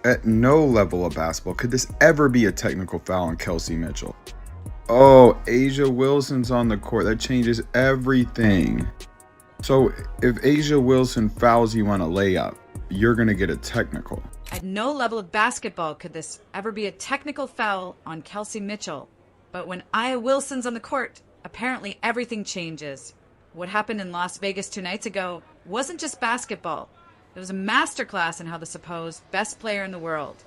At no level of basketball could this ever be a technical foul on Kelsey Mitchell. Oh, A'ja Wilson's on the court. That changes everything. So if A'ja Wilson fouls you on a layup, you're going to get a technical. At no level of basketball could this ever be a technical foul on Kelsey Mitchell. But when Aaliyah Wilson's on the court, apparently everything changes. What happened in Las Vegas 2 nights ago wasn't just basketball. It was a masterclass in how the supposed best player in the world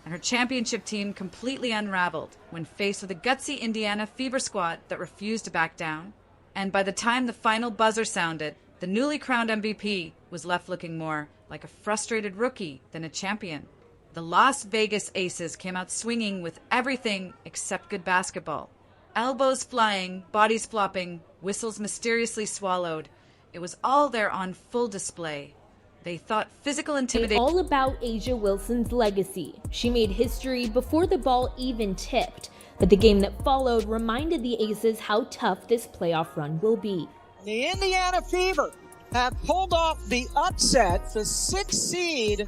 and her championship team completely unraveled when faced with a gutsy Indiana Fever squad that refused to back down. And by the time the final buzzer sounded, the newly crowned MVP was left looking more like a frustrated rookie than a champion. The Las Vegas Aces came out swinging with everything except good basketball. Elbows flying, bodies flopping, whistles mysteriously swallowed. It was all there on full display. They thought physical intimidation. All about A'ja Wilson's legacy. She made history before the ball even tipped, but the game that followed reminded the Aces how tough this playoff run will be. The Indiana Fever have pulled off the upset, the 6th seed,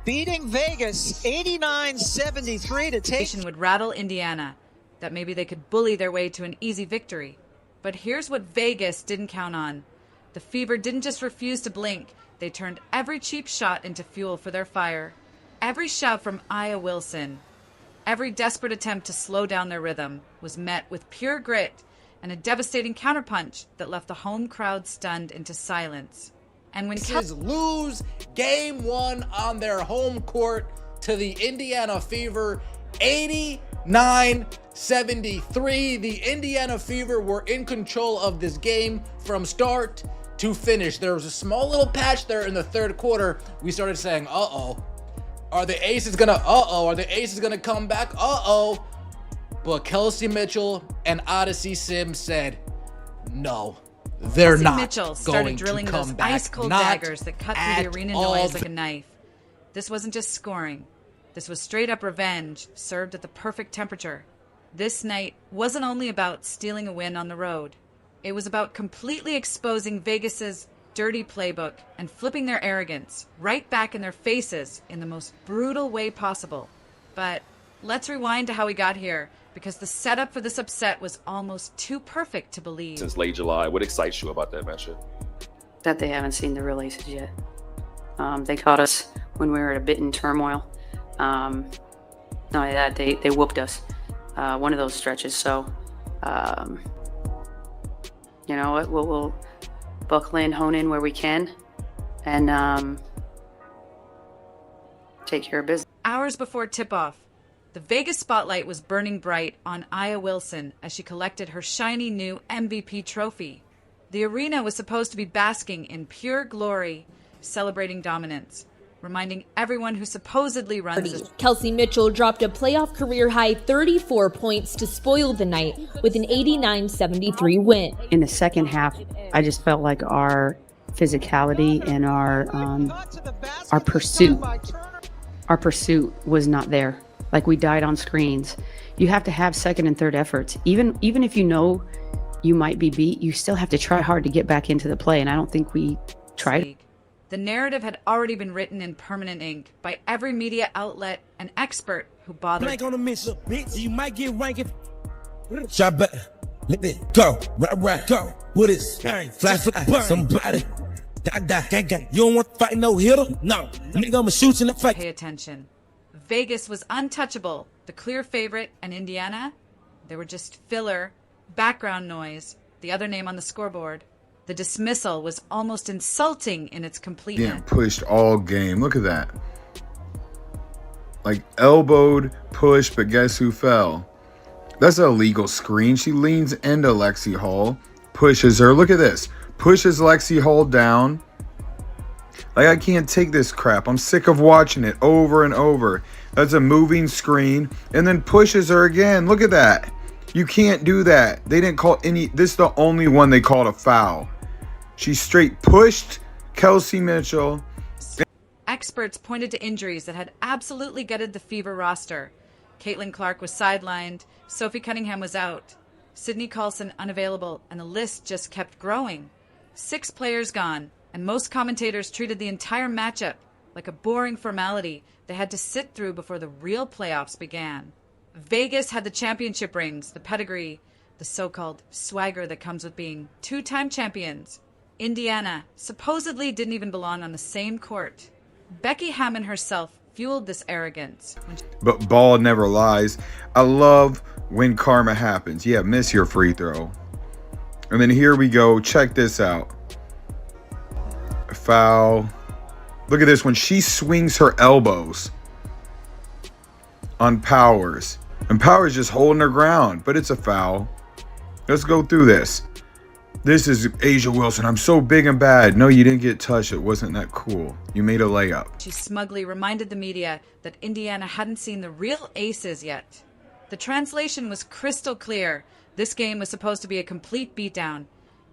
beating Vegas 89-73 to take. Would rattle Indiana, that maybe they could bully their way to an easy victory. But here's what Vegas didn't count on. The Fever didn't just refuse to blink. They turned every cheap shot into fuel for their fire. Every shout from Aaliyah Wilson, every desperate attempt to slow down their rhythm was met with pure grit and a devastating counterpunch that left the home crowd stunned into silence. And when lose game 1 on their home court to the Indiana Fever, 89-73. The Indiana Fever were in control of this game from start to finish. There was a small little patch there in the 3rd quarter. We started saying, are the Aces gonna come back? But Kelsey Mitchell and Odyssey Sims said, no, they're Kelsey not Mitchell started going drilling to those come back. ice-cold Not daggers that cut through the arena all. noise like a knife. This wasn't just scoring. This was straight-up revenge, served at the perfect temperature. This night wasn't only about stealing a win on the road. It was about completely exposing Vegas's dirty playbook and flipping their arrogance right back in their faces in the most brutal way possible. But let's rewind to how we got here, because the setup for this upset was almost too perfect to believe. Since late July, what excites you about that venture? That they haven't seen the real Aces yet. They caught us when we were a bit in turmoil. Not only that, they whooped us one of those stretches. So, you know what, we'll buckle in, hone in where we can, and take care of business. Hours before tip-off, the Vegas spotlight was burning bright on Aaliyah Wilson as she collected her shiny new MVP trophy. The arena was supposed to be basking in pure glory, celebrating dominance, reminding everyone who supposedly runs this. Kelsey Mitchell dropped a playoff career-high 34 points to spoil the night with an 89-73 win. In the second half, I just felt like our physicality and our pursuit was not there. Like, we died on screens. You have to have second and third efforts. Even if you know you might be beat, you still have to try hard to get back into the play, and I don't think we tried. The narrative had already been written in permanent ink by every media outlet and expert who bothered. Blank on the mission, bitch. You might get ranking. Shot back. Let it go. Right. Go. What is? Fly for somebody. Die. Gang. You don't want to fight no hitter? No. Nigga, I'ma shoot you in the face. Pay attention. Vegas was untouchable. The clear favorite, and Indiana, they were just filler, background noise, the other name on the scoreboard. The dismissal was almost insulting in its completeness. Getting pushed all game. Look at that. Like, elbowed, pushed, but guess who fell? That's a legal screen. She leans into Lexie Hull, pushes her. Look at this. Pushes Lexie Hull down. Like, I can't take this crap. I'm sick of watching it over and over. That's a moving screen. And then pushes her again. Look at that. You can't do that. They didn't call any. This is the only one they called a foul. She straight pushed Kelsey Mitchell. Experts pointed to injuries that had absolutely gutted the Fever roster. Caitlin Clark was sidelined. Sophie Cunningham was out. Sydney Carlson unavailable. And the list just kept growing. 6 players gone. And most commentators treated the entire matchup like a boring formality they had to sit through before the real playoffs began. Vegas had the championship rings, the pedigree, the so-called swagger that comes with being two-time champions. Indiana supposedly didn't even belong on the same court. Becky Hammon herself fueled this arrogance. But ball never lies. I love when karma happens. Yeah, miss your free throw. And then here we go. Check this out. Foul. Look at this. When she swings her elbows on Powers. And Powers just holding her ground. But it's a foul. Let's go through this. This is A'ja Wilson. I'm so big and bad. No, you didn't get touched. It wasn't that cool. You made a layup. She smugly reminded the media that Indiana hadn't seen the real aces yet. The translation was crystal clear. This game was supposed to be a complete beatdown.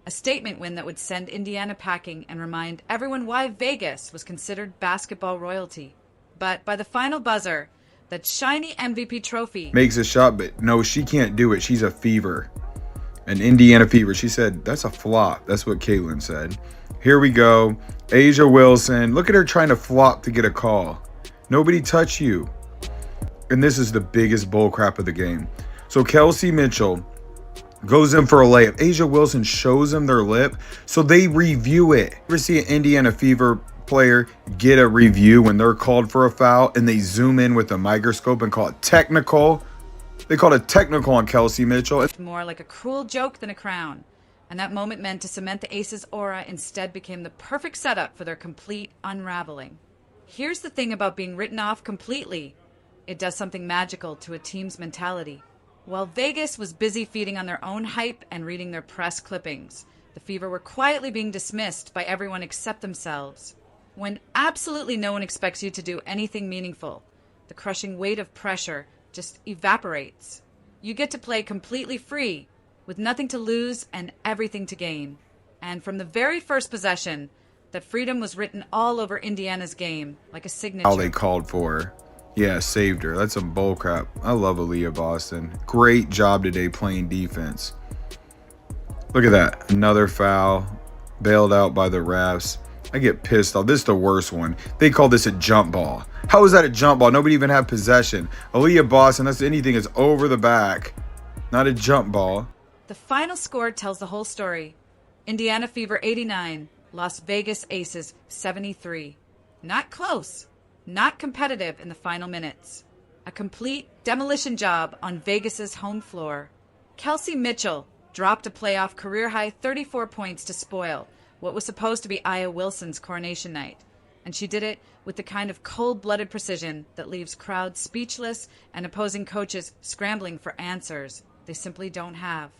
A statement win that would send Indiana packing and remind everyone why Vegas was considered basketball royalty. But by the final buzzer, that shiny MVP trophy makes a shot, but no, she can't do it. She's a fever. An Indiana fever. She said, that's a flop. That's what Caitlin said. Here we go. A'ja Wilson. Look at her trying to flop to get a call. Nobody touch you. And this is the biggest bullcrap of the game. So Kelsey Mitchell goes in for a layup. A'ja Wilson shows them their lip, so they review it. You ever see an Indiana Fever player get a review when they're called for a foul and they zoom in with a microscope and call it technical? They called it technical on Kelsey Mitchell. More like a cruel joke than a crown. And that moment meant to cement the Aces' aura instead became the perfect setup for their complete unraveling. Here's the thing about being written off completely. It does something magical to a team's mentality. While Vegas was busy feeding on their own hype and reading their press clippings, the Fever were quietly being dismissed by everyone except themselves. When absolutely no one expects you to do anything meaningful, the crushing weight of pressure just evaporates. You get to play completely free, with nothing to lose and everything to gain. And from the very first possession, that freedom was written all over Indiana's game, like a signature. All they called for. Yeah, saved her. That's some bullcrap. I love Aaliyah Boston. Great job today playing defense. Look at that. Another foul. Bailed out by the refs. I get pissed off. This is the worst one. They call this a jump ball. How is that a jump ball? Nobody even had possession. Aaliyah Boston, that's anything is over the back. Not a jump ball. The final score tells the whole story. Indiana Fever 89, Las Vegas Aces 73. Not close. Not competitive in the final minutes. A complete demolition job on Vegas's home floor. Kelsey Mitchell dropped a playoff career-high 34 points to spoil what was supposed to be Aaliyah Wilson's coronation night. And she did it with the kind of cold-blooded precision that leaves crowds speechless and opposing coaches scrambling for answers they simply don't have.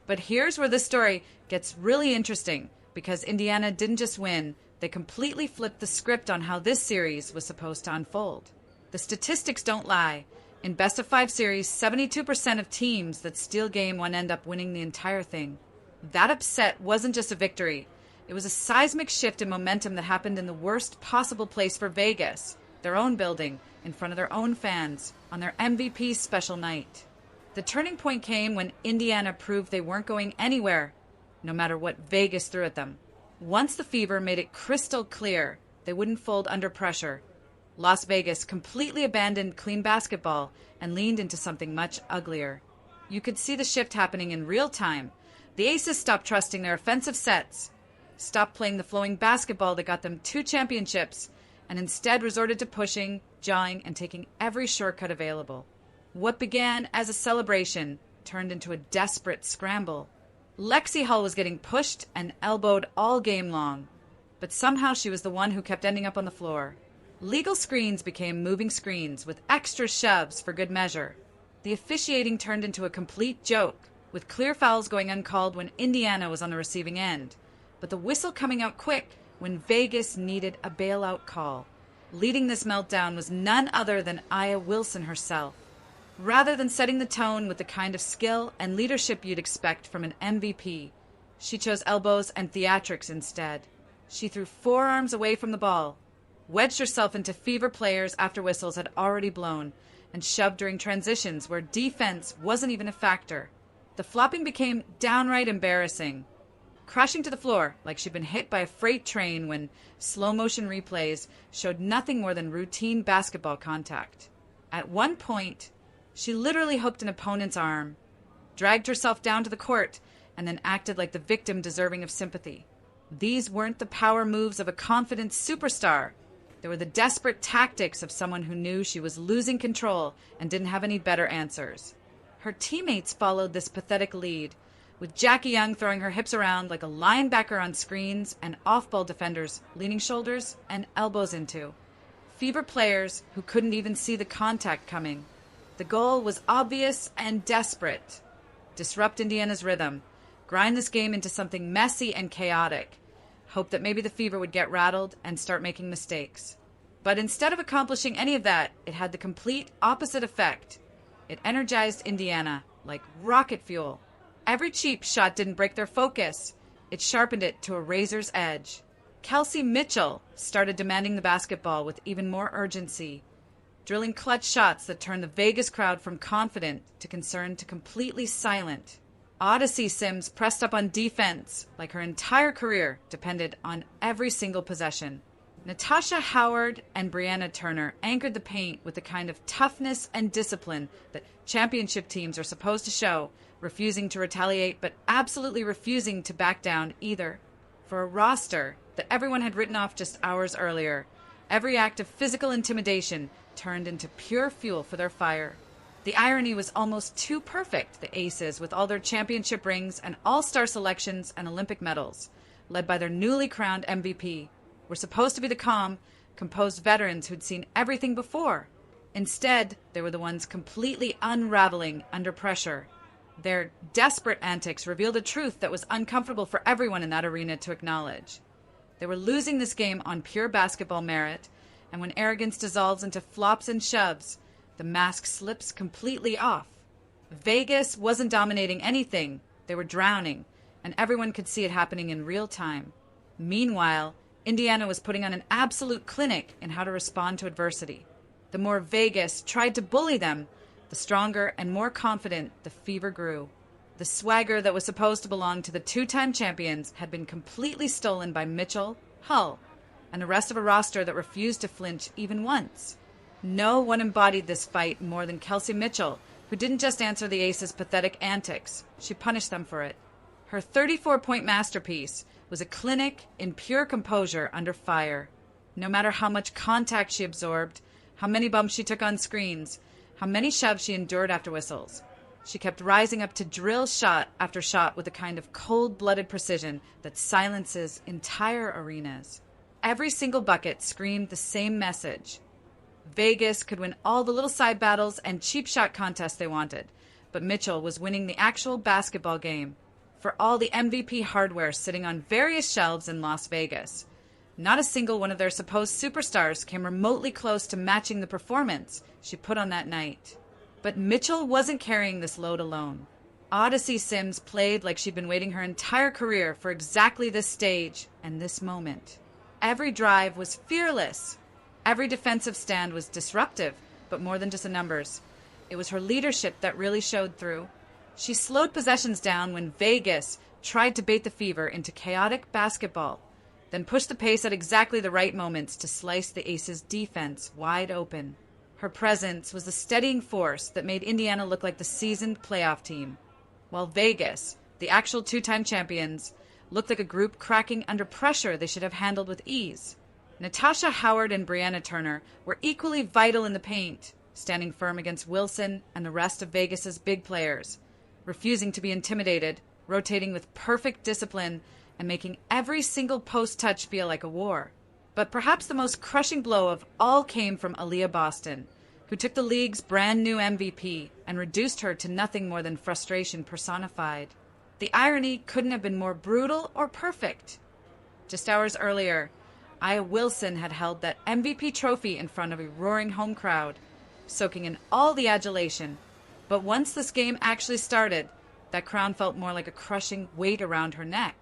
But here's where this story gets really interesting, because Indiana didn't just win, they completely flipped the script on how this series was supposed to unfold. The statistics don't lie. In best-of-5 series, 72% of teams that steal game one end up winning the entire thing. That upset wasn't just a victory. It was a seismic shift in momentum that happened in the worst possible place for Vegas, their own building, in front of their own fans, on their MVP special night. The turning point came when Indiana proved they weren't going anywhere, no matter what Vegas threw at them. Once the Fever made it crystal clear they wouldn't fold under pressure, Las Vegas completely abandoned clean basketball and leaned into something much uglier. You could see the shift happening in real time. The Aces stopped trusting their offensive sets, stopped playing the flowing basketball that got them 2 championships, and instead resorted to pushing, jawing, and taking every shortcut available. What began as a celebration turned into a desperate scramble. Lexie Hull was getting pushed and elbowed all game long, but somehow she was the one who kept ending up on the floor. Legal screens became moving screens with extra shoves for good measure. The officiating turned into a complete joke, with clear fouls going uncalled when Indiana was on the receiving end, but the whistle coming out quick when Vegas needed a bailout call. Leading this meltdown was none other than Aaliyah Wilson herself. Rather than setting the tone with the kind of skill and leadership you'd expect from an MVP, she chose elbows and theatrics instead. She threw forearms away from the ball, wedged herself into Fever players after whistles had already blown, and shoved during transitions where defense wasn't even a factor. The flopping became downright embarrassing. crashing to the floor like she'd been hit by a freight train when slow-motion replays showed nothing more than routine basketball contact. At one point, she literally hooked an opponent's arm, dragged herself down to the court, and then acted like the victim deserving of sympathy. These weren't the power moves of a confident superstar. They were the desperate tactics of someone who knew she was losing control and didn't have any better answers. Her teammates followed this pathetic lead, with Jackie Young throwing her hips around like a linebacker on screens and off-ball defenders leaning shoulders and elbows into. Fever players who couldn't even see the contact coming. The goal was obvious and desperate. Disrupt Indiana's rhythm, grind this game into something messy and chaotic, hope that maybe the Fever would get rattled and start making mistakes. But instead of accomplishing any of that, it had the complete opposite effect. It energized Indiana like rocket fuel. Every cheap shot didn't break their focus. It sharpened it to a razor's edge. Kelsey Mitchell started demanding the basketball with even more urgency, drilling clutch shots that turned the Vegas crowd from confident to concerned to completely silent. Odyssey Sims pressed up on defense like her entire career depended on every single possession. Natasha Howard and Brianna Turner anchored the paint with the kind of toughness and discipline that championship teams are supposed to show, refusing to retaliate but absolutely refusing to back down either. For a roster that everyone had written off just hours earlier, every act of physical intimidation turned into pure fuel for their fire. The irony was almost too perfect, the Aces, with all their championship rings and all-star selections and Olympic medals, led by their newly crowned MVP, were supposed to be the calm, composed veterans who'd seen everything before. Instead, they were the ones completely unraveling under pressure. Their desperate antics revealed a truth that was uncomfortable for everyone in that arena to acknowledge. They were losing this game on pure basketball merit, and when arrogance dissolves into flops and shoves, the mask slips completely off. Vegas wasn't dominating anything. They were drowning, and everyone could see it happening in real time. Meanwhile, Indiana was putting on an absolute clinic in how to respond to adversity. The more Vegas tried to bully them, the stronger and more confident the Fever grew. The swagger that was supposed to belong to the two-time champions had been completely stolen by Mitchell, Hull, and the rest of a roster that refused to flinch even once. No one embodied this fight more than Kelsey Mitchell, who didn't just answer the Aces' pathetic antics. She punished them for it. Her 34-point masterpiece was a clinic in pure composure under fire. No matter how much contact she absorbed, how many bumps she took on screens, how many shoves she endured after whistles, she kept rising up to drill shot after shot with a kind of cold-blooded precision that silences entire arenas. Every single bucket screamed the same message. Vegas could win all the little side battles and cheap shot contests they wanted, but Mitchell was winning the actual basketball game. For all the MVP hardware sitting on various shelves in Las Vegas, not a single one of their supposed superstars came remotely close to matching the performance she put on that night. But Mitchell wasn't carrying this load alone. Odyssey Sims played like she'd been waiting her entire career for exactly this stage and this moment. Every drive was fearless. Every defensive stand was disruptive, but more than just the numbers. It was her leadership that really showed through. She slowed possessions down when Vegas tried to bait the Fever into chaotic basketball, then pushed the pace at exactly the right moments to slice the Aces' defense wide open. Her presence was the steadying force that made Indiana look like the seasoned playoff team, while Vegas, the actual two-time champions, looked like a group cracking under pressure they should have handled with ease. Natasha Howard and Brianna Turner were equally vital in the paint, standing firm against Wilson and the rest of Vegas's big players, refusing to be intimidated, rotating with perfect discipline, and making every single post touch feel like a war. But perhaps the most crushing blow of all came from Aaliyah Boston, who took the league's brand new MVP and reduced her to nothing more than frustration personified. The irony couldn't have been more brutal or perfect. Just hours earlier, Aya Wilson had held that MVP trophy in front of a roaring home crowd, soaking in all the adulation. But once this game actually started, that crown felt more like a crushing weight around her neck.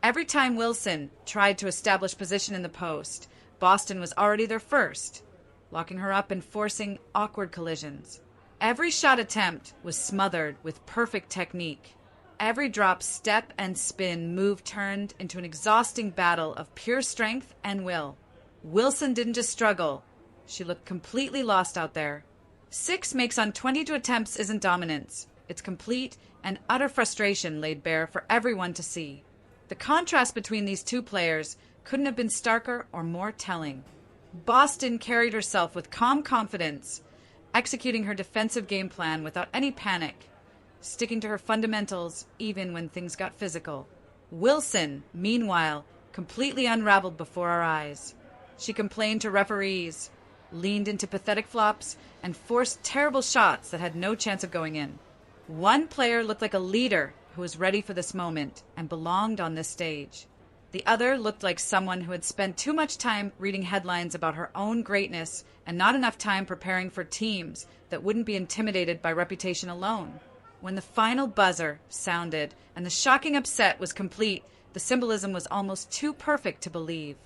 Every time Wilson tried to establish position in the post, Boston was already there first, locking her up and forcing awkward collisions. Every shot attempt was smothered with perfect technique. Every drop, step, and spin move turned into an exhausting battle of pure strength and will. Wilson didn't just struggle. She looked completely lost out there. 6 makes on 22 attempts isn't dominance. It's complete and utter frustration laid bare for everyone to see. The contrast between these two players couldn't have been starker or more telling. Boston carried herself with calm confidence, executing her defensive game plan without any panic, sticking to her fundamentals even when things got physical. Wilson, meanwhile, completely unraveled before our eyes. She complained to referees, leaned into pathetic flops, and forced terrible shots that had no chance of going in. One player looked like a leader who was ready for this moment and belonged on this stage. The other looked like someone who had spent too much time reading headlines about her own greatness and not enough time preparing for teams that wouldn't be intimidated by reputation alone. When the final buzzer sounded and the shocking upset was complete, the symbolism was almost too perfect to believe.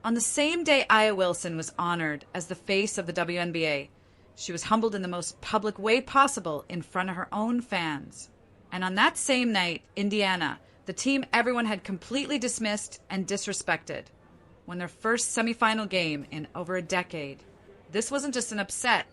On the same day Aaliyah Wilson was honored as the face of the WNBA, she was humbled in the most public way possible in front of her own fans. And on that same night, Indiana, the team everyone had completely dismissed and disrespected, won their first semifinal game in over a decade. This wasn't just an upset.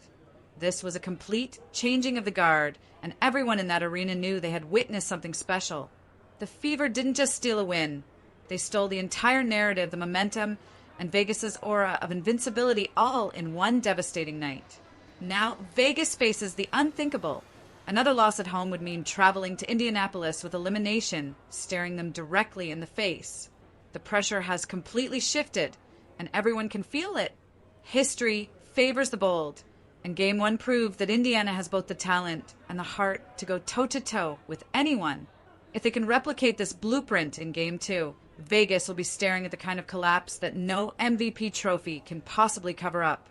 This was a complete changing of the guard, and everyone in that arena knew they had witnessed something special. The Fever didn't just steal a win. They stole the entire narrative, the momentum, and Vegas's aura of invincibility all in one devastating night. Now, Vegas faces the unthinkable. Another loss at home would mean traveling to Indianapolis with elimination staring them directly in the face. The pressure has completely shifted, and everyone can feel it. History favors the bold, and Game 1 proved that Indiana has both the talent and the heart to go toe-to-toe with anyone. If they can replicate this blueprint in Game 2, Vegas will be staring at the kind of collapse that no MVP trophy can possibly cover up.